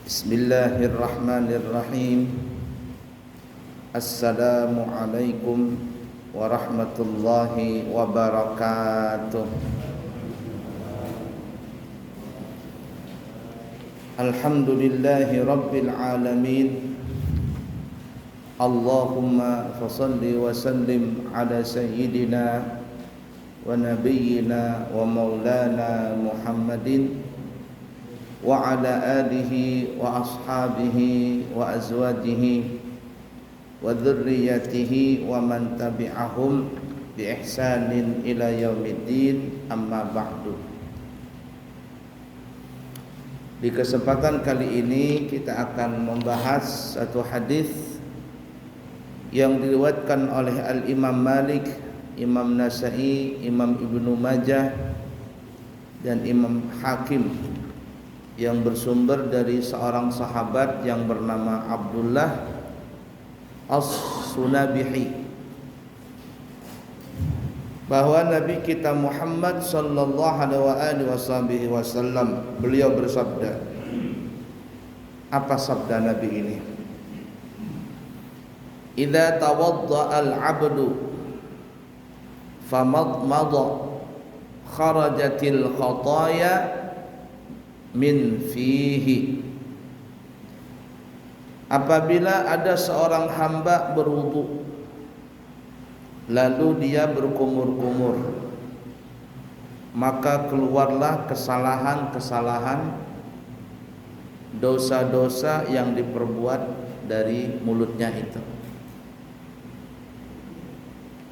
Bismillahirrahmanirrahim. Assalamualaikum warahmatullahi wabarakatuh. Alhamdulillahi rabbil alamin. Allahumma fasalli wa sallim ala sayyidina wa nabiyyina wa maulana Muhammadin wa ala alihi wa ashabihi wa azwajihi wa dzurriyyatihi wa man tabi'ahum bi ihsanin ila yaumiddin, amma ba'du. Di kesempatan kali ini kita akan membahas satu hadis yang diriwayatkan oleh Al-Imam Malik, Imam Nasa'i, Imam Ibnu Majah dan Imam Hakim, yang bersumber dari seorang sahabat yang bernama Abdullah As-Sunabihi, bahwa Nabi kita Muhammad sallallahu alaihi wasallam beliau bersabda. Apa sabda Nabi ini? Idza tawadda al-'abdu famadmada kharajatil khataya min fihi. Apabila ada seorang hamba berwudu lalu dia berkumur-kumur, maka keluarlah kesalahan-kesalahan, dosa-dosa yang diperbuat dari mulutnya itu.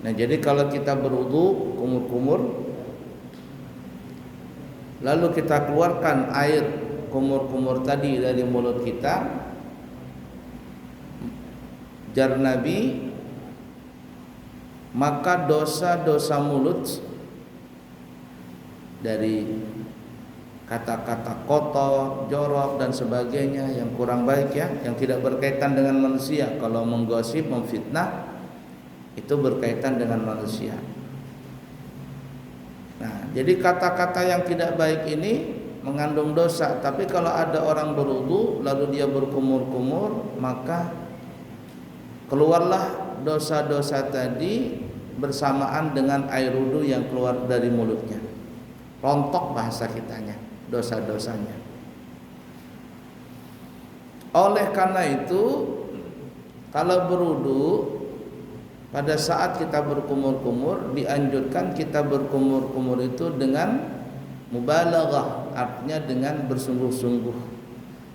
Nah, jadi kalau kita berwudu kumur-kumur lalu kita keluarkan air kumur-kumur tadi dari mulut kita, jar Nabi, maka dosa-dosa mulut dari kata-kata kotor, jorok dan sebagainya yang kurang baik, ya, yang tidak berkaitan dengan manusia. Kalau menggosip, memfitnah, itu berkaitan dengan manusia. Nah, jadi kata-kata yang tidak baik ini mengandung dosa. Tapi kalau ada orang berwudu lalu dia berkumur-kumur, maka keluarlah dosa-dosa tadi bersamaan dengan air wudu yang keluar dari mulutnya. Rontok bahasa kitanya, dosa-dosanya. Oleh karena itu, kalau berwudu, pada saat kita berkumur-kumur, dianjurkan kita berkumur-kumur itu dengan mubalaghah, artinya dengan bersungguh-sungguh.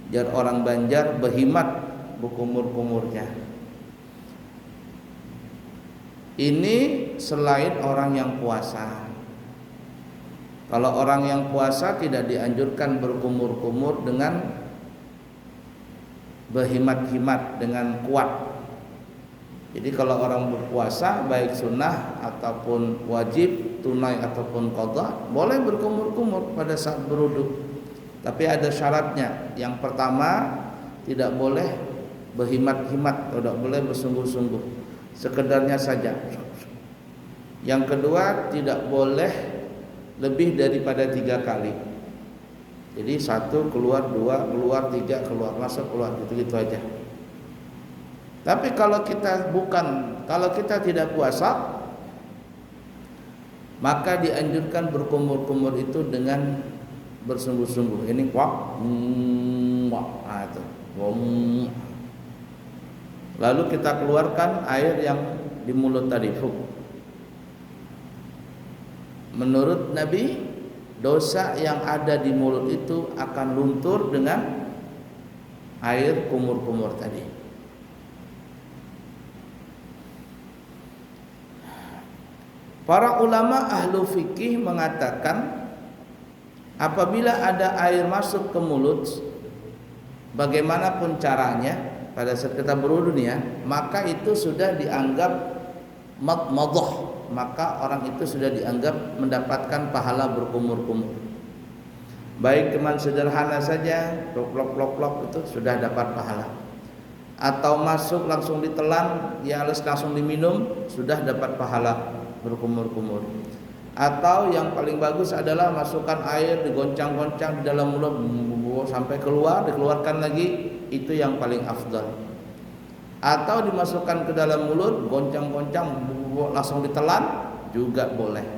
Jar orang Banjar berhimat berkumur-kumurnya. Ini selain orang yang puasa. Kalau orang yang puasa tidak dianjurkan berkumur-kumur dengan berhimat-himat, dengan kuat. Jadi kalau orang berpuasa, baik sunnah ataupun wajib, tunai ataupun qadha, boleh berkumur-kumur pada saat berwudu. Tapi ada syaratnya. Yang pertama, tidak boleh berhimat-himat, tidak boleh bersungguh-sungguh, sekedarnya saja. Yang kedua, tidak boleh lebih daripada 3 kali. Jadi 1 keluar, 2 keluar, 3 keluar, masuk keluar, gitu-gitu aja. Tapi kalau kita tidak puasa, maka dianjurkan berkumur-kumur itu dengan bersungguh-sungguh. Ini wak, itu. Lalu kita keluarkan air yang di mulut tadi. Menurut Nabi, dosa yang ada di mulut itu akan luntur dengan air kumur-kumur tadi. Para ulama ahlu fikih mengatakan, apabila ada air masuk ke mulut, bagaimanapun caranya, pada saat kita berwudu ya, maka itu sudah dianggap madmadah, maka orang itu sudah dianggap mendapatkan pahala berkumur-kumur. Baik teman sederhana saja, plok-plok itu sudah dapat pahala. Atau masuk langsung ditelan, ya harus langsung diminum, sudah dapat pahala berkumur-kumur. Atau yang paling bagus adalah masukkan air, digoncang-goncang di dalam mulut sampai keluar, dikeluarkan lagi, itu yang paling afdal. Atau dimasukkan ke dalam mulut, goncang-goncang langsung ditelan juga boleh.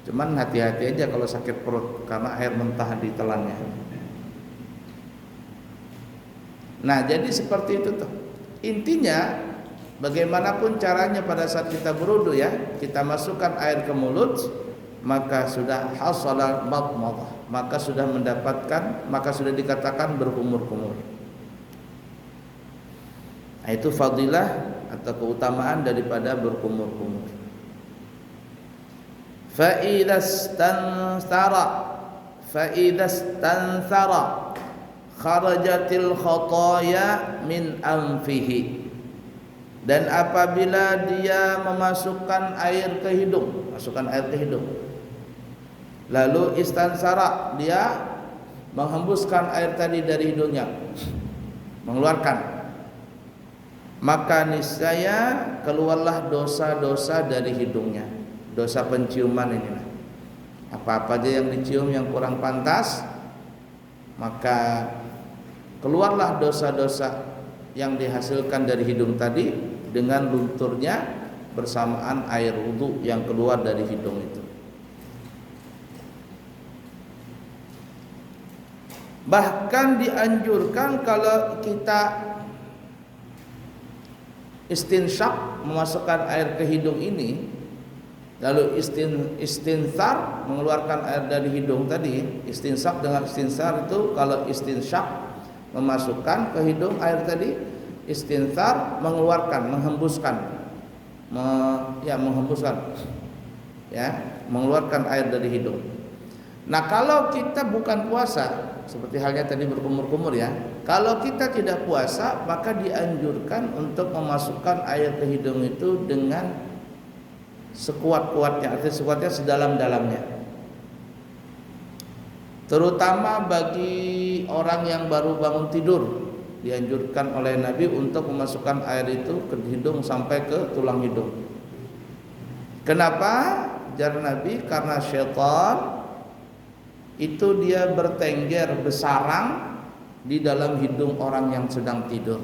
Cuman hati-hati aja kalau sakit perut karena air mentah ditelannya. Nah, jadi seperti itu tuh. Intinya bagaimanapun caranya pada saat kita berwudu ya, kita masukkan air ke mulut, maka sudah hasalal madmadah, maka sudah mendapatkan, maka sudah dikatakan berkumur-kumur. Nah, itu fadilah atau keutamaan daripada berkumur-kumur. Fa idzastanthara kharajatil khataya min anfihi. Dan apabila dia memasukkan air ke hidung, masukkan air ke hidung, lalu istansara, dia menghembuskan air tadi dari hidungnya, mengeluarkan, maka niscaya keluarlah dosa-dosa dari hidungnya. Dosa penciuman ini, apa-apa aja yang dicium yang kurang pantas, maka keluarlah dosa-dosa yang dihasilkan dari hidung tadi dengan lunturnya bersamaan air wudu yang keluar dari hidung itu. Bahkan dianjurkan kalau kita istinsyak, memasukkan air ke hidung ini, lalu istinsar, mengeluarkan air dari hidung tadi. Istinsak dengan istinsar itu, kalau istinsyak memasukkan ke hidung air tadi, istinsar mengeluarkan, menghembuskan, mengeluarkan air dari hidung. Nah, kalau kita bukan puasa, seperti halnya tadi berkumur-kumur ya, kalau kita tidak puasa, maka dianjurkan untuk memasukkan air ke hidung itu dengan sekuat-kuatnya, artinya sekuatnya sedalam-dalamnya. Terutama bagi orang yang baru bangun tidur, dianjurkan oleh Nabi untuk memasukkan air itu ke hidung sampai ke tulang hidung. Kenapa? Jar Nabi, karena syaitan itu dia bertengger, bersarang di dalam hidung orang yang sedang tidur.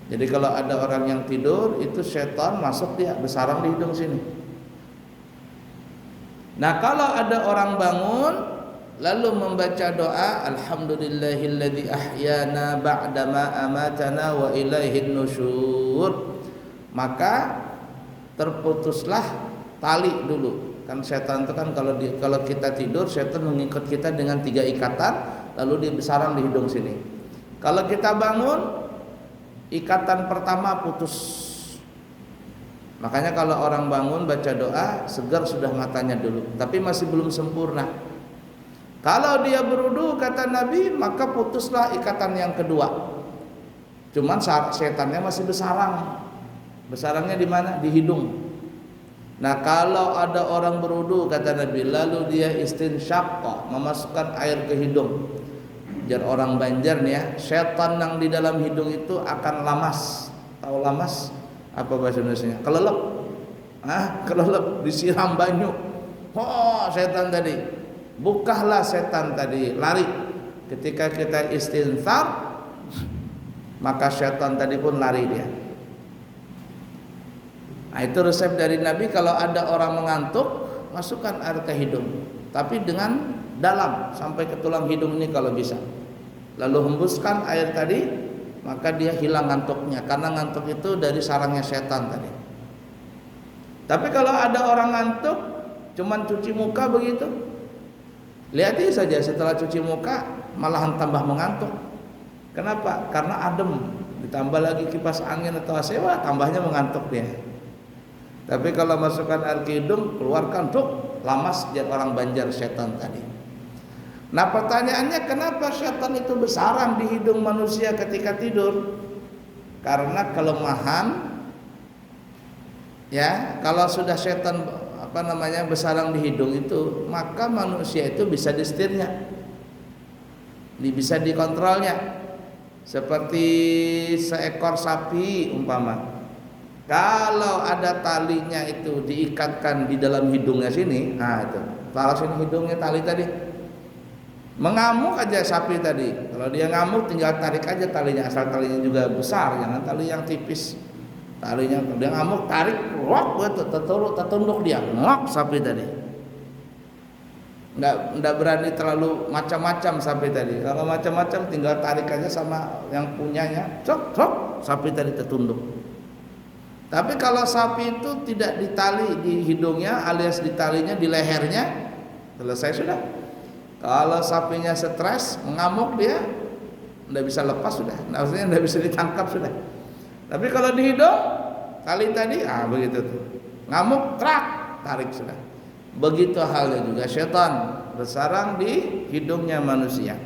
Jadi kalau ada orang yang tidur, itu syaitan masuk, dia bersarang di hidung sini. Nah, kalau ada orang bangun lalu membaca doa alhamdulillahilladzi ahyana ba'dama amatana wa ilaihin nusyur, maka terputuslah tali dulu. Kan setan itu kan kalau kita tidur, setan mengikat kita dengan 3 ikatan, lalu dia bersarang di hidung sini. Kalau kita bangun, ikatan pertama putus. Makanya kalau orang bangun baca doa, segar sudah matanya dulu, tapi masih belum sempurna. Kalau dia berwudu, kata Nabi, maka putuslah ikatan yang kedua. Cuman setannya masih bersarang. Bersarangnya di mana? Di hidung. Nah, kalau ada orang berwudu, kata Nabi, lalu dia istinsyak, memasukkan air ke hidung. Jar orang Banjar nih ya, setan yang di dalam hidung itu akan lamas. Tahu lamas? Apa bahasa Indonesianya? Kelelep. Kelelep, disiram banyu. Oh, setan tadi. Bukalah setan tadi, lari. Ketika kita istinsar, maka setan tadi pun lari dia. Nah, itu resep dari Nabi. Kalau ada orang mengantuk, masukkan air ke hidung, tapi dengan dalam sampai ke tulang hidung ini kalau bisa. Lalu hembuskan air tadi, maka dia hilang ngantuknya, karena ngantuk itu dari sarangnya setan tadi. Tapi kalau ada orang ngantuk, cuman cuci muka begitu, lihat saja setelah cuci muka malahan tambah mengantuk. Kenapa? Karena adem, ditambah lagi kipas angin atau AC, wah tambahnya mengantuk dia. Tapi kalau masukkan air ke hidung, keluarkan, tuh lamas dia orang Banjar setan tadi. Nah, pertanyaannya, kenapa setan itu bersarang di hidung manusia ketika tidur? Karena kelemahan. Ya, kalau sudah setan bersarang di hidung itu, maka manusia itu bisa disetirnya, bisa dikontrolnya. Seperti seekor sapi umpama, Kalau ada talinya itu diikatkan di dalam hidungnya sini, nah itu taruh sini hidungnya tali tadi. Mengamuk aja sapi tadi. Kalau dia ngamuk tinggal tarik aja talinya, asal talinya juga besar, jangan tali yang tipis. Talinya dia ngamuk tarik, wak, tertunduk dia, ngok sapi tadi. Nggak berani terlalu macam-macam sapi tadi. Kalau macam-macam tinggal tarik aja sama yang punyanya, cok cok sapi tadi tertunduk. Tapi kalau sapi itu tidak ditali di hidungnya alias ditalinya di lehernya, selesai sudah. Kalau sapinya stres, mengamuk dia, tidak bisa lepas sudah, maksudnya tidak bisa ditangkap sudah. Tapi kalau di hidung, tali tadi, begitu tuh, ngamuk, trak, tarik sudah. Begitu halnya juga syaitan bersarang di hidungnya manusia.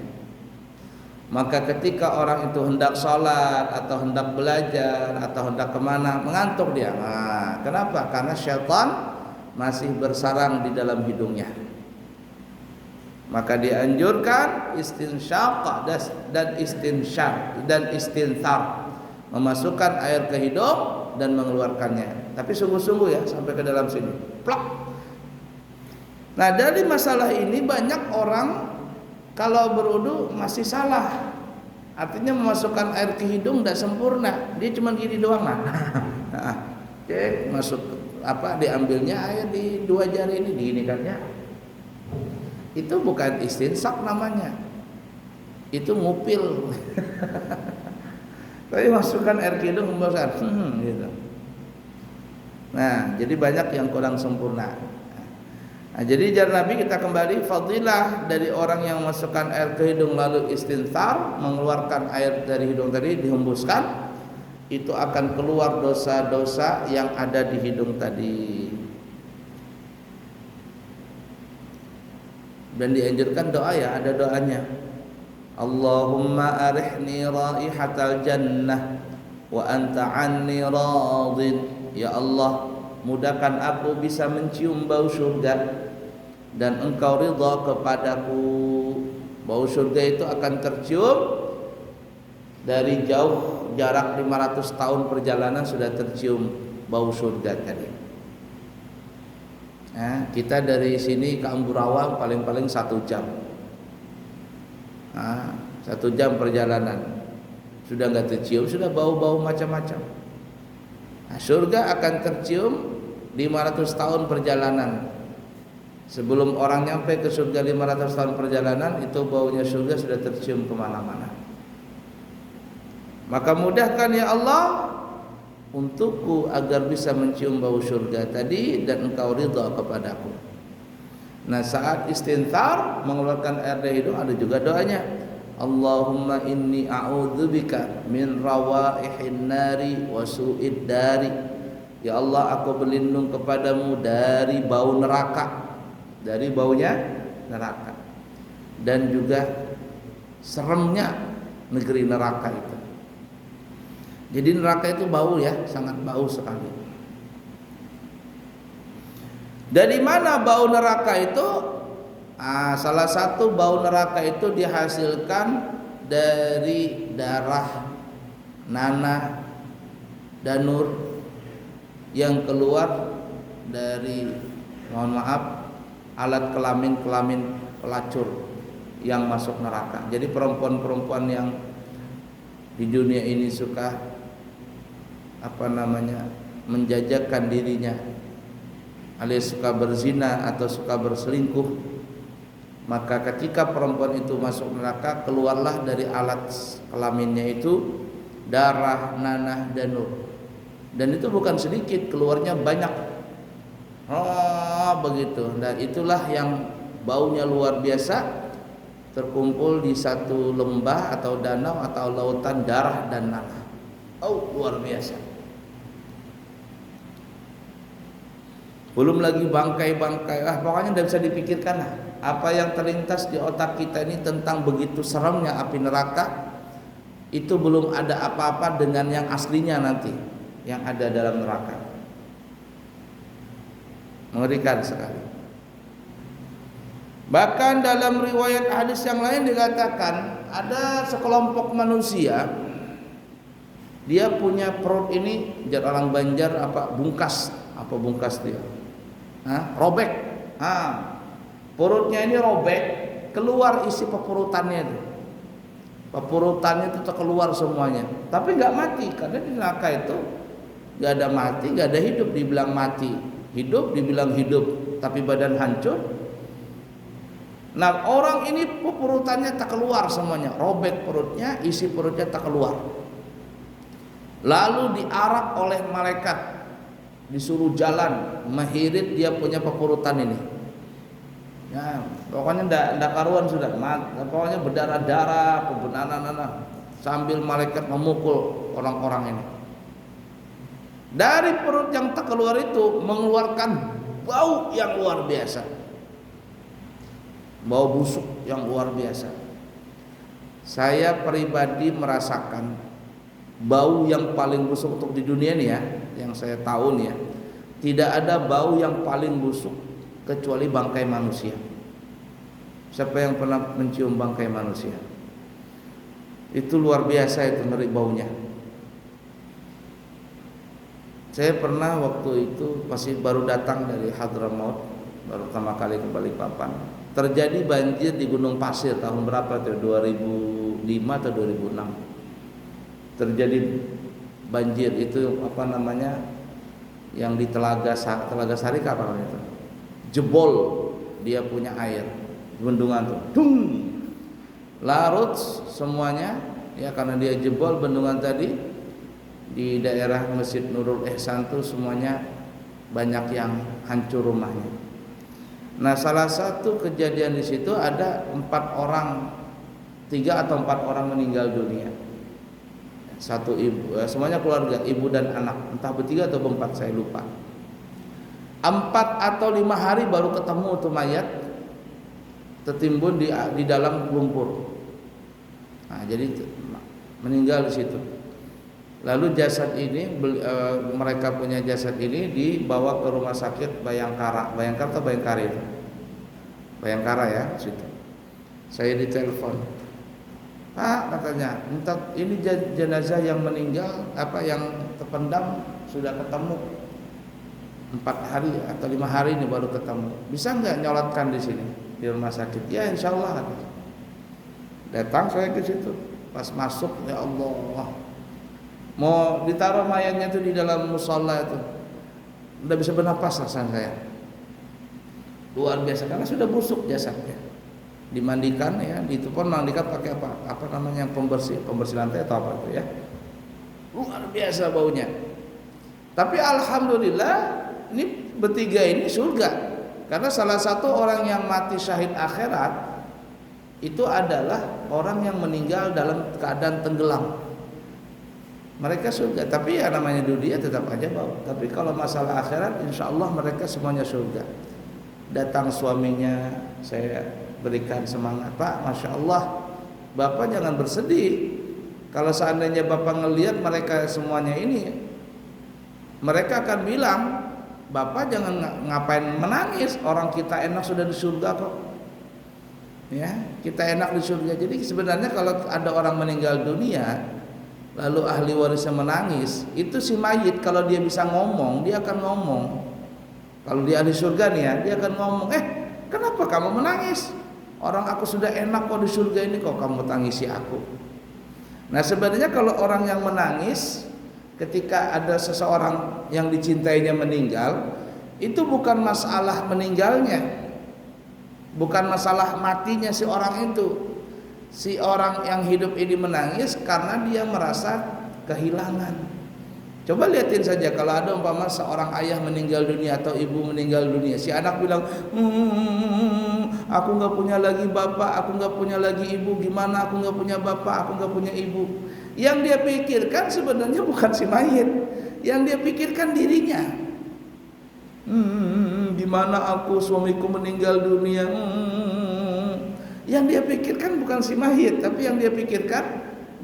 Maka ketika orang itu hendak sholat atau hendak belajar atau hendak kemana, mengantuk dia. Kenapa? Karena syaitan masih bersarang di dalam hidungnya. Maka dianjurkan istinsyaq dan istinsyaq dan istinthar, memasukkan air ke hidung dan mengeluarkannya. Tapi sungguh-sungguh ya, sampai ke dalam sini. Plak. Nah, dari masalah ini banyak orang kalau berwudu masih salah. Artinya memasukkan air ke hidung tidak sempurna. Dia cuma gini doang masuk diambilnya air di dua jari ini diinikannya. Itu bukan istinsak namanya, itu ngupil. Tapi masukkan air ke hidung gitu. Nah, jadi banyak yang kurang sempurna. Nah, jadi jar Nabi kita kembali fadilah dari orang yang masukkan air ke hidung lalu istinthar, mengeluarkan air dari hidung tadi dihembuskan, itu akan keluar dosa-dosa yang ada di hidung tadi. Dan dianjurkan doa ya, ada doanya. Allahumma arihni raihatal jannah wa anta anni radin. Ya Allah, mudahkan aku bisa mencium bau surga dan engkau ridha kepadaku. Bau surga itu akan tercium dari jauh, jarak 500 tahun perjalanan sudah tercium bau surga tadi. Kita dari sini ke Amburawa paling-paling 1 jam. 1 jam perjalanan sudah nggak tercium, sudah bau-bau macam-macam. Surga akan tercium 500 tahun perjalanan. Sebelum orang nyampe ke surga 500 tahun perjalanan, itu baunya surga sudah tercium kemana-mana. Maka mudahkan ya Allah untukku agar bisa mencium bau surga tadi dan engkau ridha kepadaku. Nah, saat istinthar mengeluarkan air dari hidung ada juga doanya. Allahumma inni a'udzubika min rawaihin nari wa su'id dari. Ya Allah, aku berlindung kepadamu dari bau neraka, dari baunya neraka, dan juga seremnya negeri neraka itu. Jadi neraka itu bau ya, sangat bau sekali. Dari mana bau neraka itu? Salah satu bau neraka itu dihasilkan dari darah, nanah, danur yang keluar dari, mohon maaf, alat kelamin pelacur yang masuk neraka. Jadi perempuan-perempuan yang di dunia ini suka menjajakan dirinya, alias suka berzina atau suka berselingkuh, maka ketika perempuan itu masuk neraka, keluarlah dari alat kelaminnya itu darah, nanah, danur. Dan itu bukan sedikit, keluarnya banyak. Begitu. Dan itulah yang baunya luar biasa, terkumpul di satu lembah atau danau atau lautan darah dan nanah. Luar biasa. Belum lagi bangkai-bangkai, pokoknya tidak bisa dipikirkan lah. Apa yang terlintas di otak kita ini tentang begitu seremnya api neraka, itu belum ada apa-apa dengan yang aslinya nanti, yang ada dalam neraka. Mengerikan sekali. Bahkan dalam riwayat hadis yang lain dikatakan ada sekelompok manusia Dia punya perut ini, orang Banjar apa bungkas dia? Robek. Perutnya ini robek, keluar isi pepurutannya itu. Pepurutannya itu keluar semuanya. Tapi nggak mati, karena di neraka itu nggak ada mati, nggak ada hidup. Dibilang mati, hidup, dibilang hidup, tapi badan hancur. Nah, orang ini pepurutannya tak keluar semuanya, robek perutnya, isi perutnya tak keluar. Lalu diarak oleh malaikat, disuruh jalan, menghirit dia punya pepurutan ini. Ya, pokoknya ndak karuan sudah, pokoknya berdarah-darah, sambil malaikat memukul orang-orang ini. Dari perut yang tak keluar itu mengeluarkan bau yang luar biasa, bau busuk yang luar biasa. Saya pribadi merasakan bau yang paling busuk untuk di dunia nih ya, yang saya tahu nih ya, tidak ada bau yang paling busuk kecuali bangkai manusia. Siapa yang pernah mencium bangkai manusia? Itu luar biasa, itu ngeri baunya. Saya pernah waktu itu masih baru datang dari Hadramaut, baru pertama kali ke Balikpapan. Terjadi banjir di Gunung Pasir tahun berapa tuh? 2005 atau 2006. Terjadi banjir itu apa namanya? Yang di Telaga Sari apa namanya itu? Jebol dia punya air, bendungan tuh, larut semuanya ya, karena dia jebol bendungan tadi. Di daerah Masjid Nurul Ihsan tuh semuanya banyak yang hancur rumahnya. Nah, salah satu kejadian di situ ada 3 atau 4 orang meninggal dunia. Satu ibu, semuanya keluarga, ibu dan anak, entah bertiga atau berempat, saya lupa. 4 atau 5 hari baru ketemu tuh mayat tertimbun di dalam lumpur. Nah, jadi meninggal di situ. Lalu jasad ini mereka punya jasad ini dibawa ke rumah sakit Bayangkara atau Bayangkari itu? Bayangkara ya, situ. Saya ditelepon. Pak, katanya, ini jenazah yang meninggal yang terpendam sudah ketemu. 4 hari atau 5 hari ini baru ketemu. Bisa nggak nyolatkan di sini di rumah sakit? Ya, insya Allah. Datang saya ke situ. Pas masuk, ya Allah, mau ditaruh mayatnya itu di dalam musola itu, udah bisa bernapas rasanya saya. Luar biasa, karena sudah busuk jasadnya. Dimandikan ya, itu pun mandikan pakai apa namanya, pembersih lantai atau apa itu ya. Luar biasa baunya. Tapi alhamdulillah, ini bertiga ini surga, karena salah satu orang yang mati syahid akhirat itu adalah orang yang meninggal dalam keadaan tenggelam. Mereka surga, tapi ya namanya dunia tetap aja bau. Tapi kalau masalah akhirat, insya Allah mereka semuanya surga. Datang suaminya, saya berikan semangat, Pak, Masya Allah, Bapak jangan bersedih. Kalau seandainya Bapak ngelihat mereka semuanya ini, mereka akan bilang, Bapak jangan ngapain menangis, orang kita enak sudah di surga kok. Ya, kita enak di surga. Jadi sebenarnya kalau ada orang meninggal dunia, lalu ahli warisnya menangis, itu si mayit kalau dia bisa ngomong, dia akan ngomong. Kalau dia ahli surga nih ya, dia akan ngomong, kenapa kamu menangis? Orang aku sudah enak kok di surga ini, kok kamu tangisi aku? Nah, sebenarnya kalau orang yang menangis ketika ada seseorang yang dicintainya meninggal, itu bukan masalah meninggalnya, bukan masalah matinya si orang itu. Si orang yang hidup ini menangis karena dia merasa kehilangan. Coba lihatin saja, kalau ada umpama seorang ayah meninggal dunia atau ibu meninggal dunia, si anak bilang, aku nggak punya lagi bapak, aku nggak punya lagi ibu, gimana aku nggak punya bapak, aku nggak punya ibu. Yang dia pikirkan sebenarnya bukan si mayit, yang dia pikirkan dirinya. Gimana aku, suamiku meninggal dunia. Yang dia pikirkan bukan si mayit, tapi yang dia pikirkan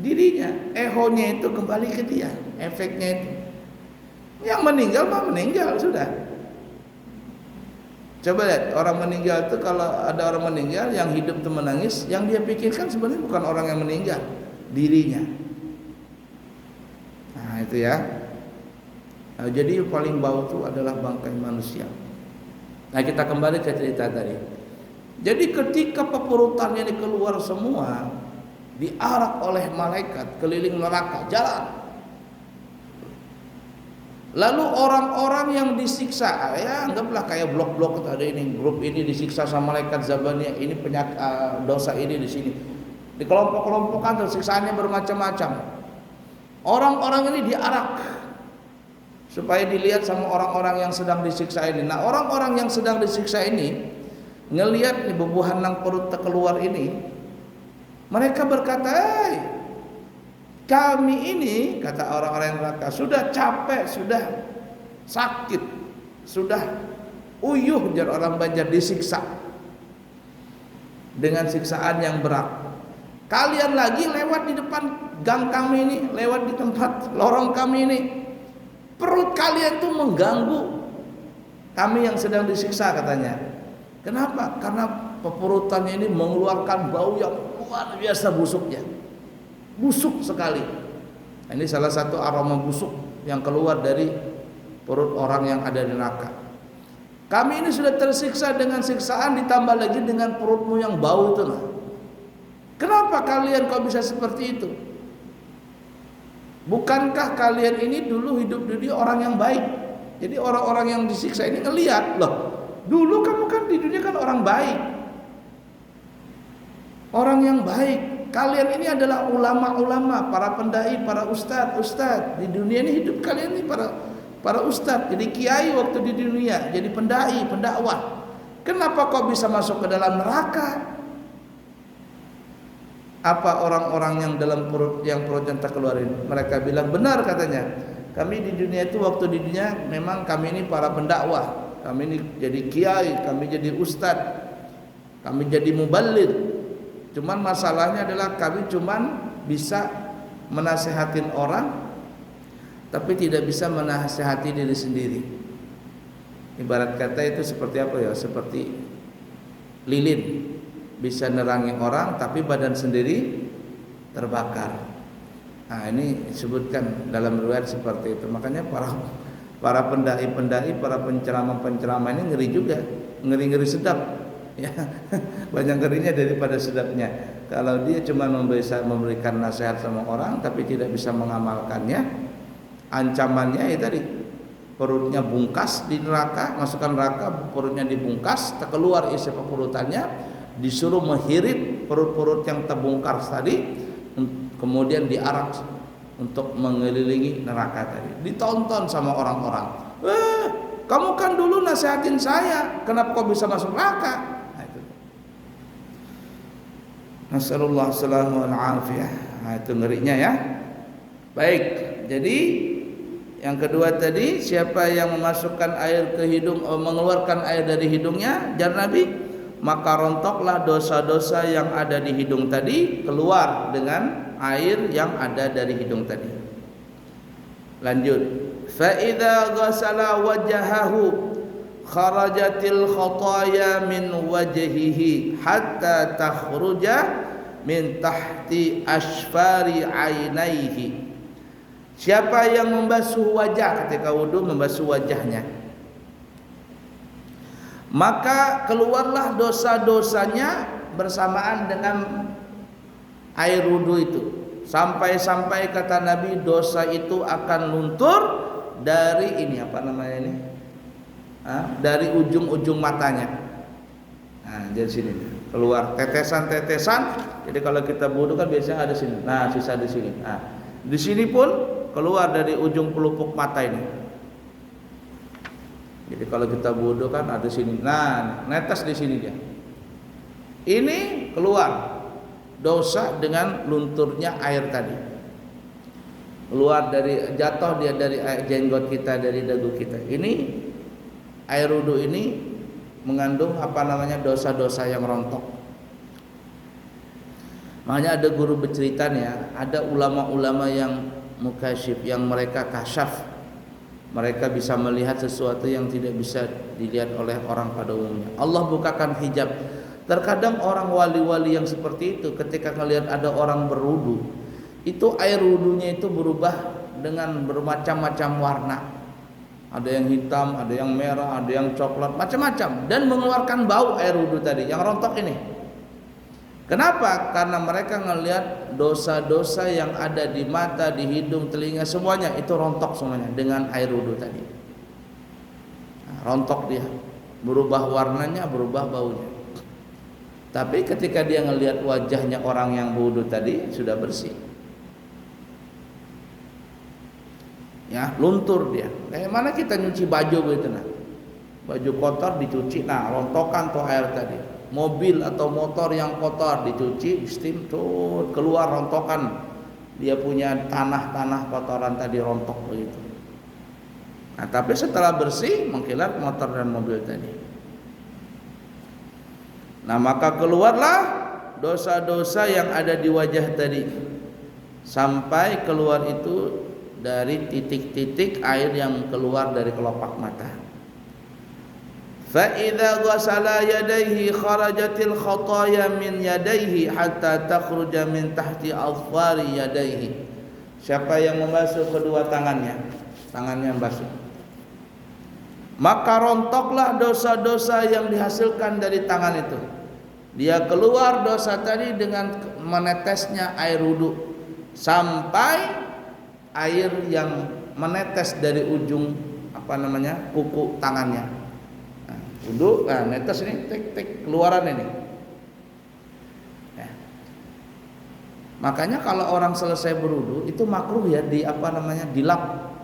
dirinya. Ehonya itu kembali ke dia, efeknya itu. Yang meninggal mah meninggal sudah. Coba lihat orang meninggal itu, kalau ada orang meninggal yang hidup itu menangis, yang dia pikirkan sebenarnya bukan orang yang meninggal, dirinya. Nah itu ya. Nah, jadi yang paling bau itu adalah bangkai manusia. Nah kita kembali ke cerita tadi. Jadi ketika pepurutannya ini keluar semua, diarak oleh malaikat keliling neraka jalan. Lalu orang-orang yang disiksa, ya anggaplah kayak blok-blok ada ini, grup ini disiksa sama malaikat Zabaniyah, ini dosa ini di sini. Di kelompok-kelompokan siksaannya bermacam-macam. Orang-orang ini diarak supaya dilihat sama orang-orang yang sedang disiksa ini. Nah, orang-orang yang sedang disiksa ini ngelihat nih bebuhan nang perut keluar ini, mereka berkata, kami ini, kata orang-orang neraka, sudah capek, sudah sakit, sudah uyuh, jar orang Banjar, disiksa dengan siksaan yang berat. Kalian lagi lewat di depan gang kami ini, lewat di tempat lorong kami ini, perut kalian tuh mengganggu kami yang sedang disiksa, katanya. Kenapa? Karena pepurutannya ini mengeluarkan bau yang luar biasa busuknya. Busuk sekali. Nah, ini salah satu aroma busuk yang keluar dari perut orang yang ada di neraka. Kami ini sudah tersiksa dengan siksaan, ditambah lagi dengan perutmu yang bau itu. Nah, kenapa kalian kok bisa seperti itu? Bukankah kalian ini dulu hidup di dunia orang yang baik? Jadi orang-orang yang disiksa ini ngelihat, loh, dulu kamu kan di dunia kan orang baik, orang yang baik. Kalian ini adalah ulama-ulama, para pendai, para ustadz. Di dunia ini hidup kalian ini para ustadz, jadi kiai waktu di dunia, jadi pendai, pendakwah. Kenapa kok bisa masuk ke dalam neraka? Apa orang-orang yang dalam perutnya tak keluarin? Mereka bilang benar, katanya. Kami di dunia itu waktu di dunia memang kami ini para pendakwah, kami ini jadi kiai, kami jadi ustadz, kami jadi muballigh. Cuman masalahnya adalah kami cuman bisa menasehatin orang, tapi tidak bisa menasehati diri sendiri. Ibarat kata itu seperti apa ya? Seperti lilin, bisa nerangi orang tapi badan sendiri terbakar. Nah, ini disebutkan dalam riwayat seperti itu. Makanya para pendai-pendai, para penceramah-penceramah ini ngeri juga, ngeri-ngeri sedap. Ya, banyak ngerinya daripada sedapnya. Kalau dia cuma memberikan nasihat sama orang tapi tidak bisa mengamalkannya, ancamannya ya tadi, perutnya bungkas di neraka, masukkan neraka, perutnya dibungkas, tak keluar isi pepurutannya, disuruh menghirit perut-perut yang terbungkar tadi, kemudian diarak untuk mengelilingi neraka tadi. Ditonton sama orang-orang. Kamu kan dulu nasihatin saya, kenapa kau bisa masuk neraka? Nasallallahu salamu al-afiyah. Nah, itu ngerinya ya. Baik, jadi yang kedua tadi, siapa yang memasukkan air ke hidung, mengeluarkan air dari hidungnya, jar Nabi, maka rontoklah dosa-dosa yang ada di hidung tadi keluar dengan air yang ada dari hidung tadi. Lanjut. Fa idza ghasala wajhahu kharajatil khataya min wajhihi hatta takhruja min tahti asfari ainaihi. Siapa yang membasuh wajah ketika wudu, membasuh wajahnya, maka keluarlah dosa-dosanya bersamaan dengan air wudu itu, sampai-sampai kata Nabi dosa itu akan luntur dari ini, apa namanya ini, dari ujung-ujung matanya. Nah, dari sini keluar tetesan-tetesan. Jadi kalau kita wudu kan biasanya ada sini. Nah, sisa di sini. Nah, di sini pun keluar dari ujung pelupuk mata ini. Jadi kalau kita wudu kan ada sini. Nah, netes di sini dia. Ini keluar dosa dengan lunturnya air tadi. Keluar dari, jatuh dia dari jenggot kita, dari dagu kita. Ini air wudu ini mengandung apa namanya, dosa-dosa yang rontok. Makanya ada guru bercerita nih ya, ada ulama-ulama yang mukasyif, yang mereka kasyaf, mereka bisa melihat sesuatu yang tidak bisa dilihat oleh orang pada umumnya. Allah bukakan hijab. Terkadang orang wali-wali yang seperti itu ketika melihat ada orang berwudu, itu air wudunya itu berubah dengan bermacam-macam warna. Ada yang hitam, ada yang merah, ada yang coklat, macam-macam, dan mengeluarkan bau air wudhu tadi yang rontok ini. Kenapa? Karena mereka ngelihat dosa-dosa yang ada di mata, di hidung, telinga, semuanya itu rontok semuanya dengan air wudhu tadi. Nah, rontok dia, berubah warnanya, berubah baunya. Tapi ketika dia ngelihat wajahnya orang yang wudhu tadi sudah bersih, ya luntur dia. Kayak mana kita nyuci baju begitu, nah, baju kotor dicuci, nah rontokan tuh air tadi. Mobil atau motor yang kotor dicuci, steam tuh keluar rontokan, dia punya tanah-tanah kotoran tadi rontok begitu. Nah tapi setelah bersih mengkilat motor dan mobil tadi. Nah maka keluarlah dosa-dosa yang ada di wajah tadi, sampai keluar itu dari titik-titik air yang keluar dari kelopak mata. Fa idza ghasala yadayhi kharajatil khataaya min yadayhi hatta takhruja min tahti azfari yadayhi. Siapa yang membasuh kedua tangannya, tangannya basuh, maka rontoklah dosa-dosa yang dihasilkan dari tangan itu. Dia keluar dosa tadi dengan menetesnya air wudhu, sampai air yang menetes dari ujung kuku tangannya. Nah, wudhu, nah netes ini, tik keluaran ini. Ya. Makanya kalau orang selesai berwudhu itu makruh ya dilap,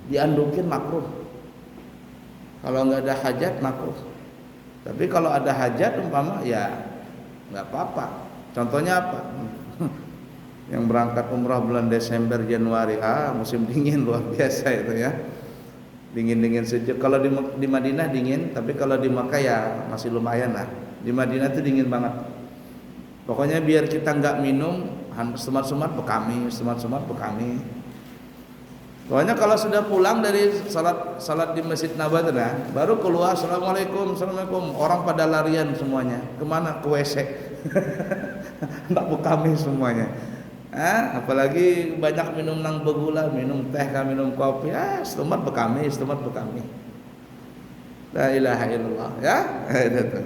diandukin makruh. Kalau nggak ada hajat makruh. Tapi kalau ada hajat umpama ya nggak apa-apa. Contohnya apa? Yang berangkat umrah bulan Desember Januari, musim dingin luar biasa itu ya, dingin sejuk. Kalau di Madinah dingin, tapi kalau di Makkah ya masih lumayan lah. Di Madinah itu dingin banget. Pokoknya biar kita nggak minum semat-semat bekami. Pokoknya kalau sudah pulang dari salat di Masjid Nabawi, baru keluar assalamualaikum, orang pada larian semuanya. Kemana? Ke WC. Nggak bekami semuanya. Apalagi banyak minum nang begula, minum teh, minum kopi, setempat bekami. La ilaha illallah, ya. Itu.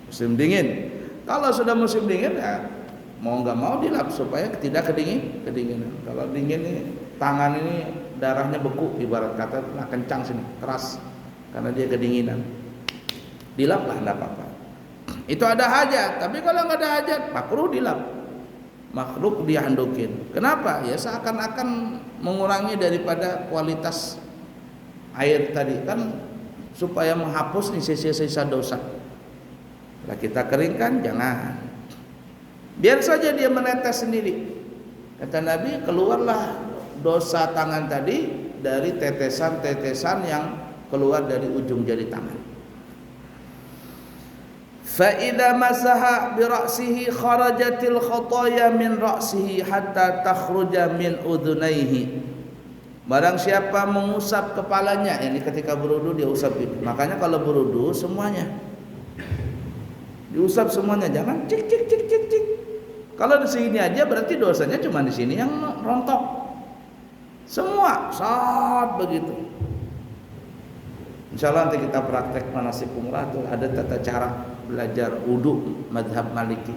Musim dingin. Kalau sudah musim dingin ya mau nggak mau dilap supaya tidak kedinginan. Kalau dingin ini tangan ini darahnya beku, ibarat kata kencang sini, keras karena dia kedinginan. Dilap lah, enggak apa-apa. Itu ada hajat, tapi kalau nggak ada hajat makruh dilap, makruh dihandukin. Kenapa? Ya seakan-akan mengurangi daripada kualitas air tadi kan, supaya menghapus nih sisa-sisa dosa. Lah kita keringkan jangan, biar saja dia menetes sendiri. Kata Nabi, keluarlah dosa tangan tadi dari tetesan-tetesan yang keluar dari ujung jari tangan. Fa idza masaha bi ra'sihi kharajatil khataaya min ra'sihi hatta takhruja min udhunaihi. Barang siapa mengusap kepalanya, ini ketika berwudu dia usap itu. Makanya kalau berwudu semuanya diusap semuanya, jangan cik. Kalau di sini aja berarti dosanya cuma di sini yang rontok. Semua saat begitu. Insyaallah nanti kita praktek manasik umrah tuh ada tata cara belajar wudu mazhab Maliki.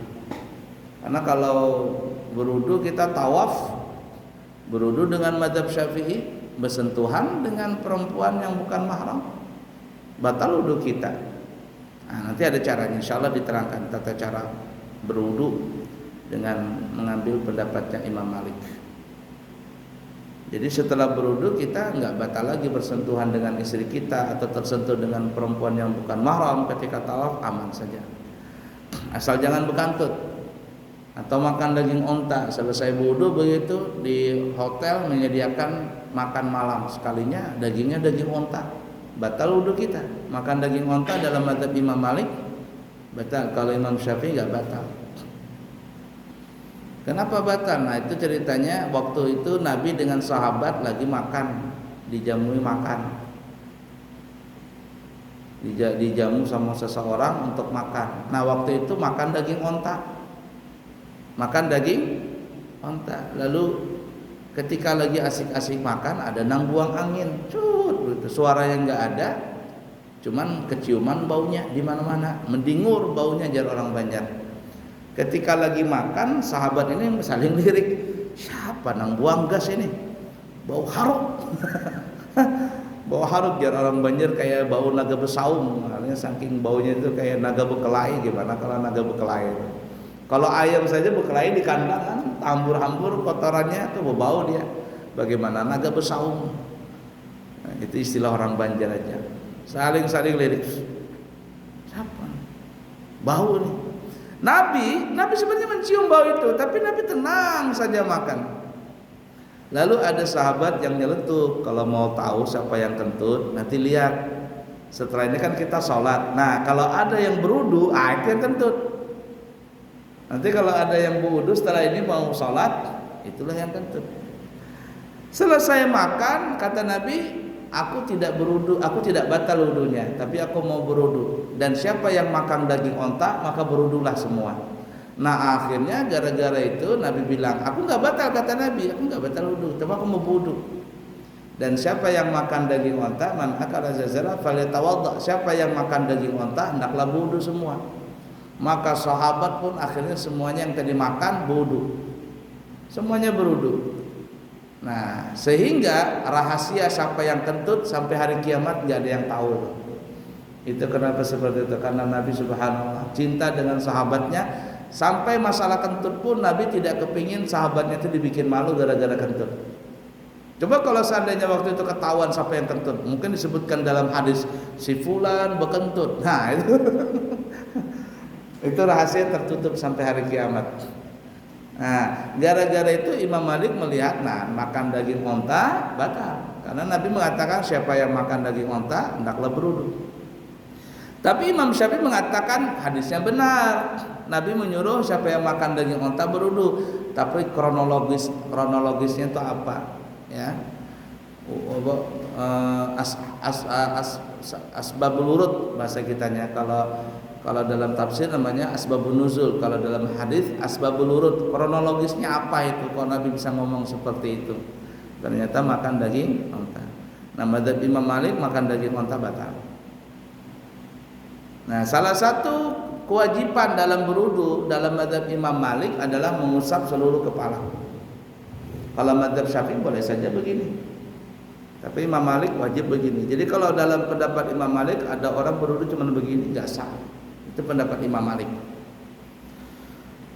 Karena kalau berwudu kita tawaf, berwudu dengan mazhab Syafi'i, bersentuhan dengan perempuan yang bukan mahram, batal wudu kita. Nah, nanti ada caranya, insyaallah diterangkan tata cara berwudu dengan mengambil pendapatnya Imam Malik. Jadi setelah berwudu kita nggak batal lagi bersentuhan dengan istri kita atau tersentuh dengan perempuan yang bukan mahram ketika tawaf, aman saja. Asal jangan bekantut atau makan daging onta. Selesai wudu begitu di hotel menyediakan makan malam, sekalinya dagingnya daging onta, batal wudu kita. Makan daging onta dalam mazhab Imam Malik batal, kalau Imam Syafi'i nggak batal. Kenapa batal? Nah itu ceritanya, waktu itu Nabi dengan sahabat lagi makan, dijamui makan. dijamu sama seseorang untuk makan. Nah waktu itu makan daging onta, lalu ketika lagi asik-asik makan ada nang buang angin, cut gitu. Suaranya nggak ada, cuman keciuman baunya di mana-mana, mendingur baunya jar orang Banjar. Ketika lagi makan, sahabat ini saling lirik, siapa nang buang gas ini, bau harum. Bau harum jar orang Banjar kayak bau naga besaung, artinya saking baunya itu kayak naga berkelahi. Gimana kalau naga berkelahi itu? Kalau ayam saja berkelahi di kandang kan, hambur-hambur kotorannya tuh bau dia. Bagaimana naga besaung? Nah, itu istilah orang Banjar aja. Saling lirik. Siapa? Bau nih. Nabi sebenarnya mencium bau itu, tapi Nabi tenang saja makan. Lalu ada sahabat yang nyeletuk, kalau mau tahu siapa yang kentut, nanti lihat. Setelah ini kan kita sholat. Nah kalau ada yang berudu, itu yang kentut. Nanti kalau ada yang berudu setelah ini mau sholat, itulah yang kentut. Selesai makan, kata Nabi, aku tidak berudu, aku tidak batal wudunya, tapi aku mau berudu. Dan siapa yang makan daging onta, maka berudulah semua. Nah akhirnya gara-gara itu Nabi bilang, aku nggak batal, kata Nabi, aku nggak batal wudu, cuma aku mau wudu. Dan siapa yang makan daging onta, man akala zazara falyatawadda, siapa yang makan daging onta hendaklah wudu semua. Maka sahabat pun akhirnya semuanya yang tadi makan wudu, semuanya berwudu. Nah sehingga rahasia siapa yang kentut sampai hari kiamat nggak ada yang tahu. Itu kenapa seperti itu? Karena Nabi subhanallah cinta dengan sahabatnya. Sampai masalah kentut pun Nabi tidak kepingin sahabatnya itu dibikin malu gara-gara kentut. Coba kalau seandainya waktu itu ketahuan siapa yang kentut, mungkin disebutkan dalam hadis si fulan bekentut. Nah itu itu rahasia tertutup sampai hari kiamat. Nah gara-gara itu Imam Malik melihat, nah makan daging onta batal, karena Nabi mengatakan siapa yang makan daging onta hendaklah berwudu. Tapi Imam Syafi'i mengatakan hadisnya benar. Nabi menyuruh siapa yang makan daging onta berwudu. Tapi kronologisnya itu apa? Ya, asbabul wurud bahasa kitanya. Kalau dalam tafsir namanya asbabun nuzul. Kalau dalam hadis asbabul wurud. Kronologisnya apa itu? Kok Nabi bisa ngomong seperti itu? Ternyata makan daging onta. Nah, madzhab Imam Malik makan daging onta batal. Nah, salah satu kewajiban dalam berwudu dalam madzhab Imam Malik adalah mengusap seluruh kepala. Kalau madzhab Syafi'i boleh saja begini, tapi Imam Malik wajib begini. Jadi kalau dalam pendapat Imam Malik ada orang berwudu cuma begini, nggak sah. Itu pendapat Imam Malik.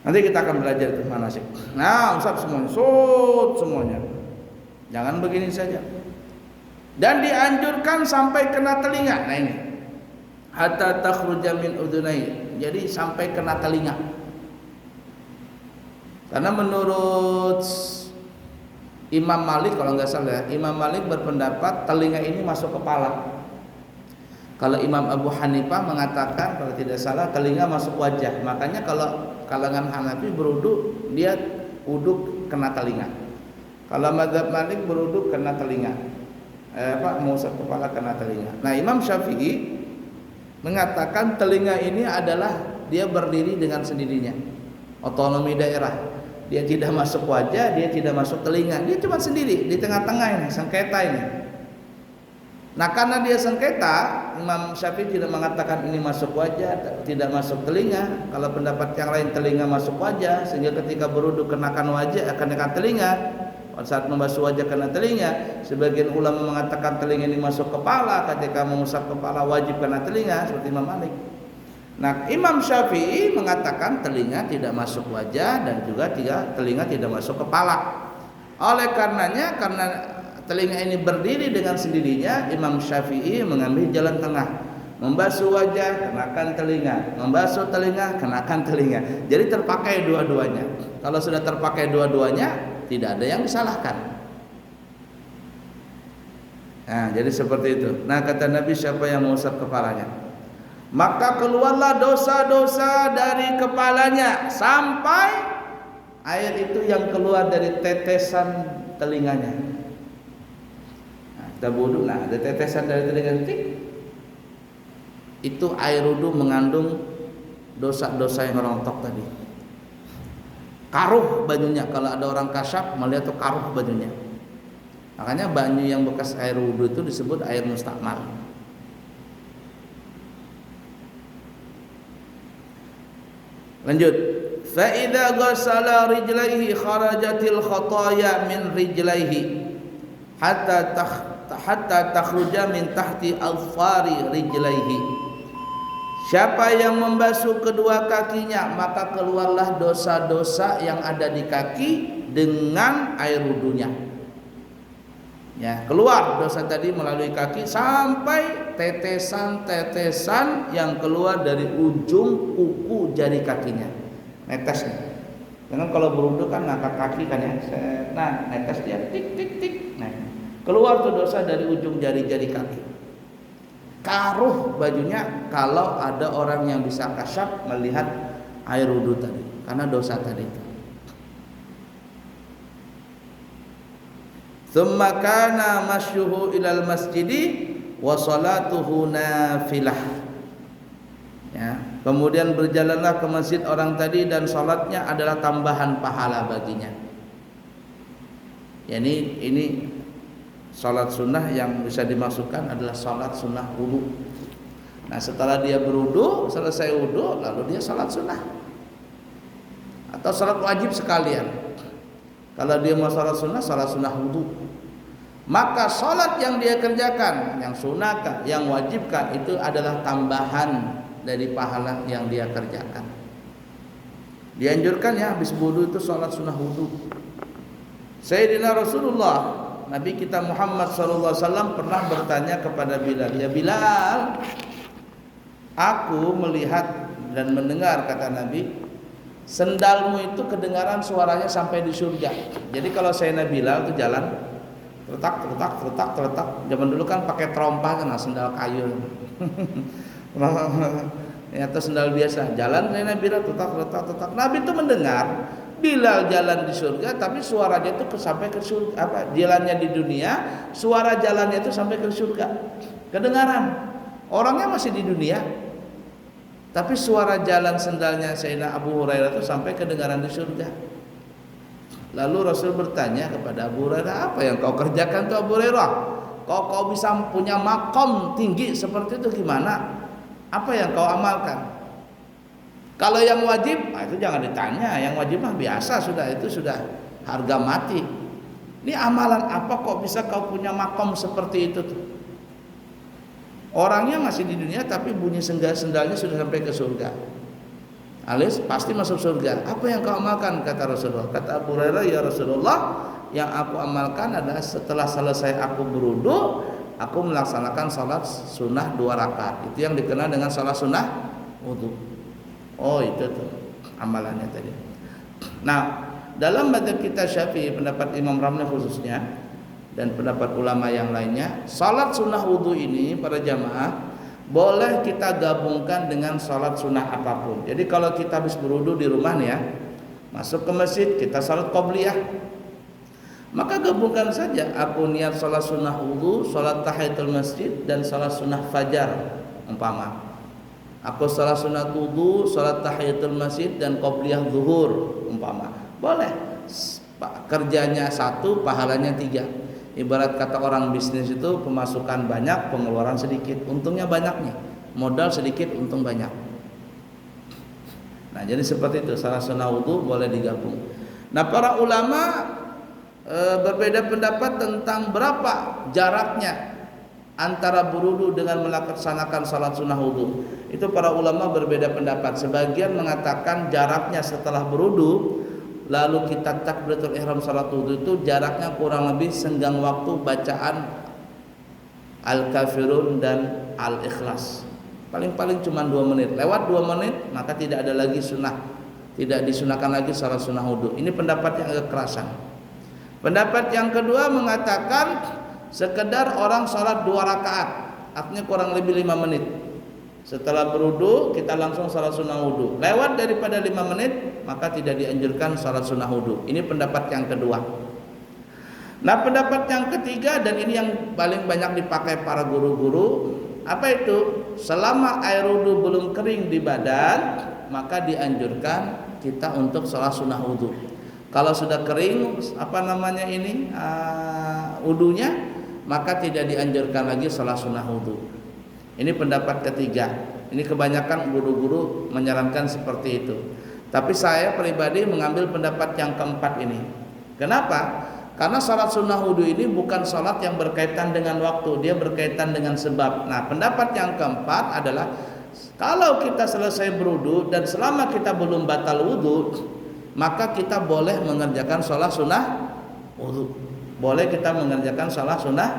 Nanti kita akan belajar itu manasik. Nah, usap semuanya, semuanya. Jangan begini saja. Dan dianjurkan sampai kena telinga. Nah ini. Hatta takhruja min udunai, jadi sampai kena telinga. Karena menurut Imam Malik kalau nggak salah, Imam Malik berpendapat telinga ini masuk kepala. Kalau Imam Abu Hanifah mengatakan kalau tidak salah telinga masuk wajah. Makanya kalau kalangan Hanafi berwudu dia wudu kena telinga. Kalau madzhab Malik berwudu kena telinga. Mengusap kepala kena telinga. Nah Imam Syafi'i mengatakan telinga ini adalah dia berdiri dengan sendirinya, otonomi daerah. Dia tidak masuk wajah, dia tidak masuk telinga, dia cuma sendiri di tengah-tengah ini, sengketa ini. Nah karena dia sengketa, Imam Syafi'i tidak mengatakan ini masuk wajah, tidak masuk telinga. Kalau pendapat yang lain telinga masuk wajah, sehingga ketika berwudu kenakan wajah, kenakan telinga. Saat membasuh wajah kena telinga. Sebagian ulama mengatakan telinga ini masuk kepala, ketika mengusap kepala wajib kena telinga, seperti Imam Malik. Nah Imam Syafi'i mengatakan telinga tidak masuk wajah dan juga telinga tidak masuk kepala. Oleh karenanya, karena telinga ini berdiri dengan sendirinya, Imam Syafi'i mengambil jalan tengah. Membasuh wajah kenakan telinga, membasuh telinga kenakan telinga. Jadi terpakai dua-duanya. Kalau sudah terpakai dua-duanya, tidak ada yang disalahkan. Nah, jadi seperti itu. Nah, kata Nabi, siapa yang mengusap kepalanya, maka keluarlah dosa-dosa dari kepalanya sampai air itu yang keluar dari tetesan telinganya. Nah, kita wudu, nah ada tetesan dari telinga, itu air wudu mengandung dosa-dosa yang rontok tadi. Karuh bajunya, kalau ada orang kasyaf melihat tuh karuh bajunya. Makanya baju yang bekas air wudu itu disebut air mustakmal. Lanjut. Fa idza ghassala rijlaihi kharajatil khataaya min rijlaihi hatta takhruja min tahti alfari rijlaihi. Siapa yang membasuh kedua kakinya, maka keluarlah dosa-dosa yang ada di kaki dengan air wudunya. Ya, keluar dosa tadi melalui kaki sampai tetesan-tetesan yang keluar dari ujung kuku jari kakinya. Netes nih. Dengan kalau berwudu kan ngangkat kaki kan ya. Nah, netes dia tik tik tik. Nah, keluar tuh dosa dari ujung jari-jari kaki. Karuh bajunya kalau ada orang yang bisa kasyaf melihat air wudu tadi karena dosa tadi itu. Tsumma kana masyuhu ilal masjidi wa salatuhu nafilah. Ya, kemudian berjalanlah ke masjid orang tadi dan salatnya adalah tambahan pahala baginya. Ya, ini salat sunnah yang bisa dimasukkan adalah salat sunnah wudu. Nah, setelah dia berwudu, selesai wudu, lalu dia salat sunnah atau salat wajib sekalian. Kalau dia mau salat sunnah wudu, maka salat yang dia kerjakan, yang sunnahkah, yang wajibkah, itu adalah tambahan dari pahala yang dia kerjakan. Dianjurkan ya habis wudu itu salat sunnah wudu. Sayyidina Rasulullah, Nabi kita Muhammad SAW pernah bertanya kepada Bilal, ya Bilal, aku melihat dan mendengar, kata Nabi, sendalmu itu kedengaran suaranya sampai di surga. Jadi kalau Sayyidina Bilal itu jalan terletak. Zaman dulu kan pakai trompa kan, sendal kayu. Ya, atau sendal biasa. Jalan Sayyidina Bilal terletak. Nabi itu mendengar Bilal jalan di surga, tapi suaranya itu sampai ke surga. Jalannya di dunia, suara jalannya itu sampai ke surga. Kedengaran. Orangnya masih di dunia, tapi suara jalan sendalnya Sayyidina Abu Hurairah itu sampai kedengaran di surga. Lalu Rasul bertanya kepada Abu Hurairah, apa yang kau kerjakan tuh Abu Hurairah? Kau bisa punya makom tinggi seperti itu gimana? Apa yang kau amalkan? Kalau yang wajib, itu jangan ditanya. Yang wajib mah biasa, itu sudah harga mati. Ini amalan apa kok bisa kau punya makom seperti itu tuh? Orangnya masih di dunia tapi bunyi sendalnya sudah sampai ke surga. Alias pasti masuk surga. Apa yang kau amalkan? Kata Rasulullah. Kata Abu Hurairah, ya Rasulullah, yang aku amalkan adalah setelah selesai aku berwudu, aku melaksanakan salat sunnah 2 rakaat. Itu yang dikenal dengan salat sunnah wudu. Oh, itu tuh amalannya tadi. Nah, dalam mazhab kita Syafi'i, pendapat Imam Ramli khususnya dan pendapat ulama yang lainnya, salat sunnah wudu ini para jamaah boleh kita gabungkan dengan salat sunnah apapun. Jadi kalau kita habis berwudu di rumah nih ya, masuk ke masjid kita salat qobliyah, maka gabungkan saja. Aku niat salat sunnah wudu, salat tahiyatul masjid, dan salat sunnah fajar umpama. Aku salat sunat wudu, salat tahiyatul masjid, dan qobliyah zuhur umpama. Boleh. Kerjanya 1, pahalanya 3. Ibarat kata orang bisnis itu, pemasukan banyak, pengeluaran sedikit. Untungnya banyak nih. Modal sedikit, untung banyak. Nah, jadi seperti itu. Salat sunat wudu boleh digabung. Nah, para ulama berbeda pendapat tentang berapa jaraknya antara berwudu dengan melaksanakan salat sunnah wudu. Itu para ulama berbeda pendapat. Sebagian mengatakan jaraknya setelah berwudu lalu kita takbiratul ihram salat wudu itu jaraknya kurang lebih senggang waktu bacaan Al-Kafirun dan Al-Ikhlas. Paling-paling cuma 2 menit. Lewat 2 menit maka tidak ada lagi sunnah. Tidak disunahkan lagi salat sunnah wudu. Ini pendapat yang agak kerasan. Pendapat yang kedua mengatakan sekedar orang salat 2 rakaat, artinya kurang lebih 5 menit. Setelah berwudu kita langsung salat sunnah wudu. Lewat daripada 5 menit maka tidak dianjurkan salat sunnah wudu. Ini pendapat yang kedua. Nah, pendapat yang ketiga, dan ini yang paling banyak dipakai para guru-guru, Apa itu? Selama air wudu belum kering di badan, maka dianjurkan kita untuk sholat sunnah wudu. Kalau sudah kering wudunya, maka tidak dianjurkan lagi sholat sunnah wudu. Ini pendapat ketiga. Ini kebanyakan guru-guru menyarankan seperti itu. Tapi saya pribadi mengambil pendapat yang keempat ini. Kenapa? Karena sholat sunnah wudu ini bukan sholat yang berkaitan dengan waktu, dia berkaitan dengan sebab. Nah, pendapat yang keempat adalah kalau kita selesai berwudu dan selama kita belum batal wudu, maka kita boleh mengerjakan sholat sunnah wudu. Boleh kita mengerjakan sholat sunnah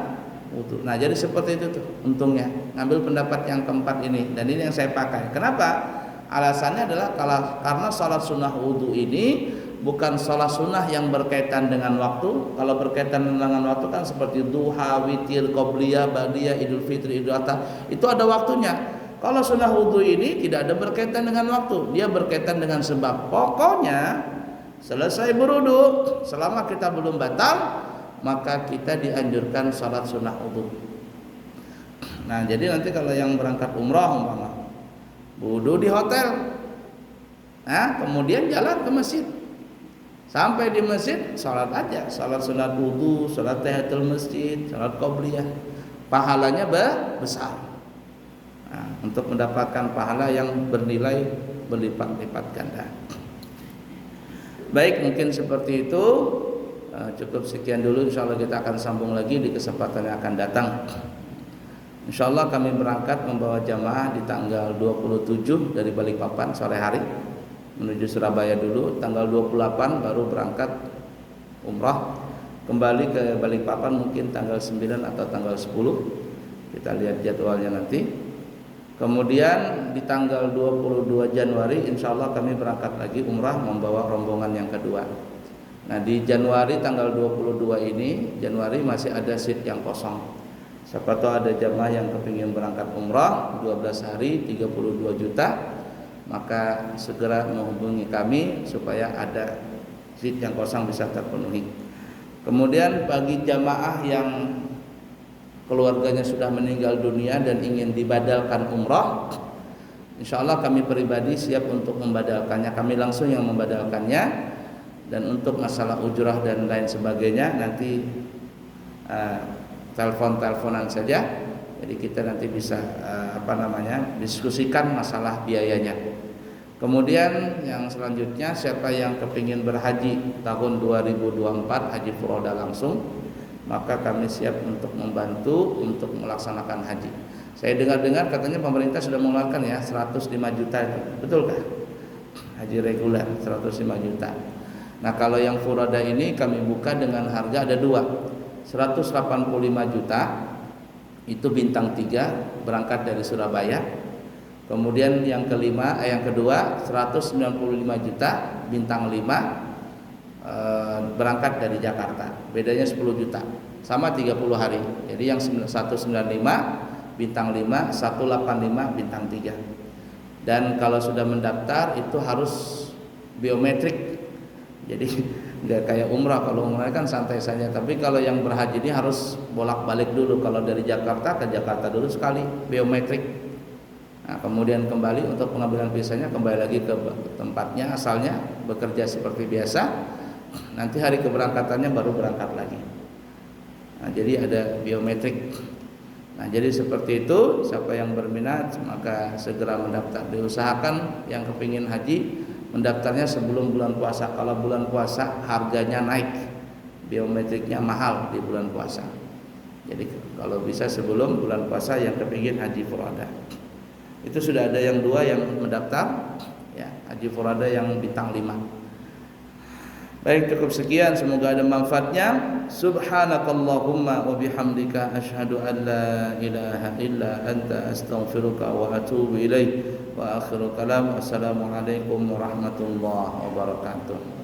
wudu. Nah, jadi seperti itu tuh untungnya ngambil pendapat yang keempat ini, dan ini yang saya pakai. Kenapa? Alasannya adalah karena sholat sunnah wudu ini bukan sholat sunnah yang berkaitan dengan waktu. Kalau berkaitan dengan waktu kan seperti duha, witir, qobliyah, ba'diyah, idul fitri, idul adha, itu ada waktunya. Kalau sunnah wudu ini tidak ada berkaitan dengan waktu, dia berkaitan dengan sebab. Pokoknya selesai berwudu, selama kita belum batal, maka kita dianjurkan sholat sunnah wudu. Nah, jadi nanti kalau yang berangkat umrah wudu di hotel, kemudian jalan ke masjid, sampai di masjid sholat aja, sholat sunat wudu, sholat tahiyatul masjid, sholat qobliyah, pahalanya besar. Nah, untuk mendapatkan pahala yang bernilai berlipat-lipat ganda. Baik, mungkin seperti itu. Cukup sekian dulu, insyaallah kita akan sambung lagi di kesempatan yang akan datang. Insyaallah kami berangkat membawa jamaah di tanggal 27 dari Balikpapan sore hari menuju Surabaya dulu, tanggal 28 baru berangkat umrah kembali ke Balikpapan mungkin tanggal 9 atau tanggal 10. Kita lihat jadwalnya nanti. Kemudian di tanggal 22 Januari insyaallah kami berangkat lagi umrah membawa rombongan yang kedua. Nah, di Januari tanggal 22 ini, Januari masih ada seat yang kosong. Siapa tahu ada jamaah yang kepingin berangkat umrah 12 hari 32 juta, maka segera menghubungi kami supaya ada seat yang kosong bisa terpenuhi. Kemudian bagi jamaah yang keluarganya sudah meninggal dunia dan ingin dibadalkan umrah, insyaallah kami pribadi siap untuk membadalkannya. Kami langsung yang membadalkannya. Dan untuk masalah ujrah dan lain sebagainya nanti telepon-teleponan saja. Jadi kita nanti bisa diskusikan masalah biayanya. Kemudian yang selanjutnya, siapa yang kepingin berhaji tahun 2024 haji furoda langsung, maka kami siap untuk membantu untuk melaksanakan haji. Saya dengar-dengar katanya pemerintah sudah mengeluarkan ya 105 juta itu. Betulkah? Haji reguler 105 juta. Nah, kalau yang furoda ini kami buka dengan harga ada dua, 185 juta itu bintang 3 berangkat dari Surabaya. Kemudian yang kedua 195 juta bintang 5 berangkat dari Jakarta. Bedanya 10 juta, sama 30 hari. Jadi yang 195 bintang 5, 185 bintang 3. Dan kalau sudah mendaftar itu harus biometrik. Jadi nggak kayak umrah. Kalau umrah kan santai saja, tapi kalau yang berhaji ini harus bolak-balik dulu. Kalau dari Jakarta ke Jakarta dulu sekali biometrik. Nah, kemudian kembali untuk pengambilan visanya, kembali lagi ke tempatnya asalnya, bekerja seperti biasa. Nanti hari keberangkatannya baru berangkat lagi. Nah, jadi ada biometrik. Nah, jadi seperti itu. Siapa yang berminat maka segera mendaftar. Diusahakan yang kepingin haji mendaftarnya sebelum bulan puasa. Kalau bulan puasa harganya naik, biometriknya mahal di bulan puasa. Jadi kalau bisa sebelum bulan puasa yang kepingin haji furoda. Itu sudah ada yang 2 yang mendaftar ya, haji furoda yang bintang 5. Baik, cukup sekian, semoga ada manfaatnya. Subhanakallahumma wa bihamdika asyhadu an la ilaha illa anta astaghfiruka wa atubu ilaik. Wa akhiru kalam, assalamualaikum warahmatullahi wabarakatuh.